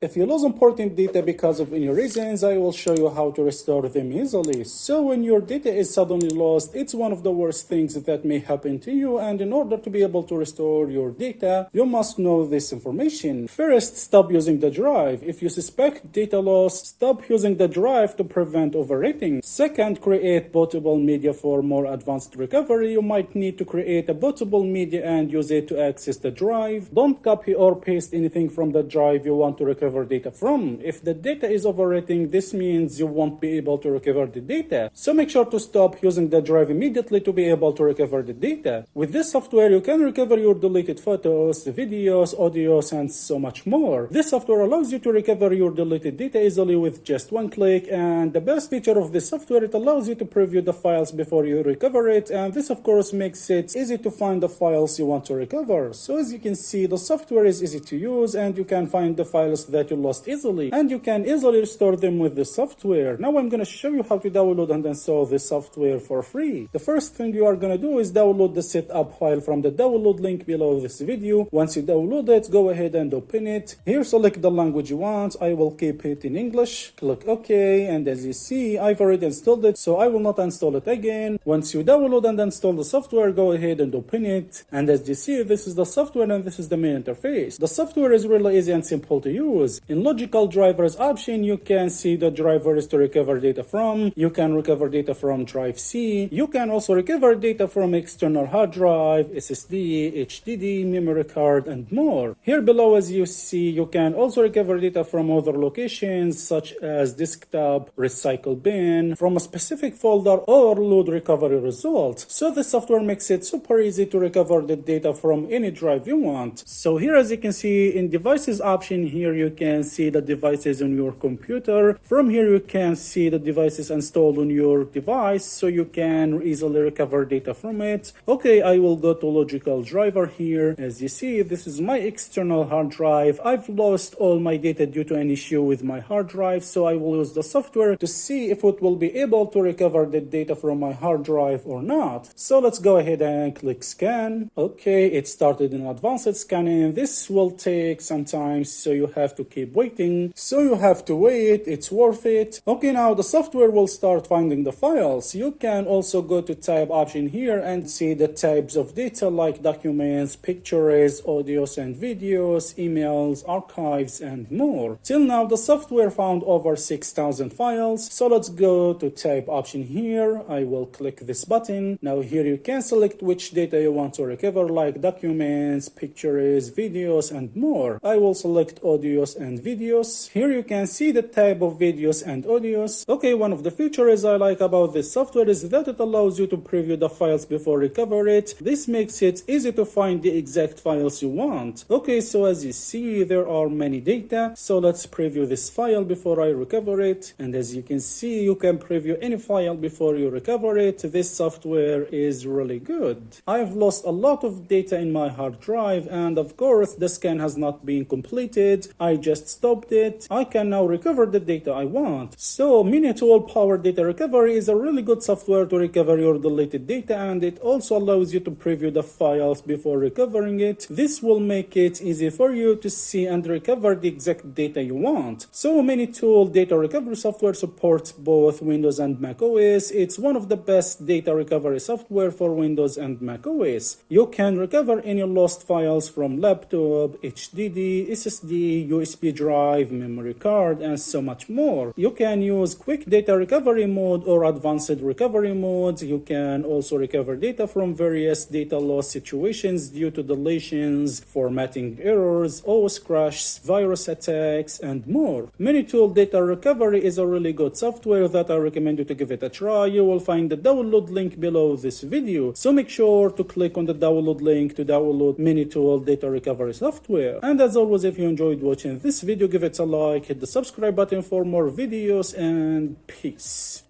If you lose important data because of any reasons, I will show you how to restore them easily. So when your data is suddenly lost, it's one of the worst things that may happen to you, and in order to be able to restore your data, you must know this information. First, stop using the drive. If you suspect data loss, stop using the drive to prevent overwriting. Second, create bootable media for more advanced recovery. You might need to create a bootable media and use it to access the drive. Don't copy or paste anything from the drive you want to recover data from. If the data is overwriting, this means you won't be able to recover the data. So make sure to stop using the drive immediately to be able to recover the data. With this software, you can recover your deleted photos, videos, audios, and so much more. This software allows you to recover your deleted data easily with just one click, and the best feature of this software, it allows you to preview the files before you recover it, and this of course makes it easy to find the files you want to recover. So as you can see, the software is easy to use and you can find the files that you lost easily, and you can easily restore them with the software. Now I'm going to show you how to download and install this software for free. The first thing you are going to do is download the setup file from the download link below this video. Once you download it, go ahead and open it. Here, select the language you want. I will keep it in English. Click OK, and as you see, I've already installed it, so I will not install it again. Once you download and install the software, go ahead and open it, and as you see, this is the software and this is the main interface. The software is really easy and simple to use. In logical drivers option, you can see the drivers to recover data from. You can recover data from drive C. You can also recover data from external hard drive, SSD, HDD, memory card, and more. Here below, as you see, you can also recover data from other locations such as desktop, recycle bin, from a specific folder, or load recovery result. So the software makes it super easy to recover the data from any drive you want. So here, as you can see, in devices option, here you can see the devices on your computer. From here you can see the devices installed on your device, so you can easily recover data from it. Okay, I will go to logical driver here. As you see, this is my external hard drive. I've lost all my data due to an issue with my hard drive, so I will use the software to see if it will be able to recover the data from my hard drive or not. So let's go ahead and click scan. Okay, it started in advanced scanning. This will take some time, so you have to keep waiting. So you have to wait, it's worth it. Okay, now the software will start finding the files. You can also go to tab option here and see the types of data like documents, pictures, audios and videos, emails, archives, and more. Till now, the software found over 6,000 files. So let's go to tab option here. I will click this button. Now here you can select which data you want to recover, like documents, pictures, videos, and more. I will select audios and videos. Here you can see the type of videos and audios. Okay, one of the features I like about this software is that it allows you to preview the files before recover it. This makes it easy to find the exact files you want. Okay, so as you see, there are many data. So let's preview this file before I recover it. And as you can see, you can preview any file before you recover it. This software is really good. I've lost a lot of data in my hard drive, and of course, the scan has not been completed. I just stopped it. I can now recover the data I want. So MiniTool Power Data Recovery is a really good software to recover your deleted data, and it also allows you to preview the files before recovering it. This will make it easy for you to see and recover the exact data you want. So MiniTool Data Recovery software supports both Windows and macOS. It's one of the best data recovery software for Windows and macOS. You can recover any lost files from laptop, HDD, SSD, USB drive, memory card, and so much more. You can use quick data recovery mode or advanced recovery mode. You can also recover data from various data loss situations due to deletions, formatting errors, OS crashes, virus attacks, and more. MiniTool Data Recovery is a really good software that I recommend you to give it a try. You will find the download link below this video. So make sure to click on the download link to download MiniTool Data Recovery software. And as always, if you enjoyed watching this video, give it a like, hit the subscribe button for more videos, and peace.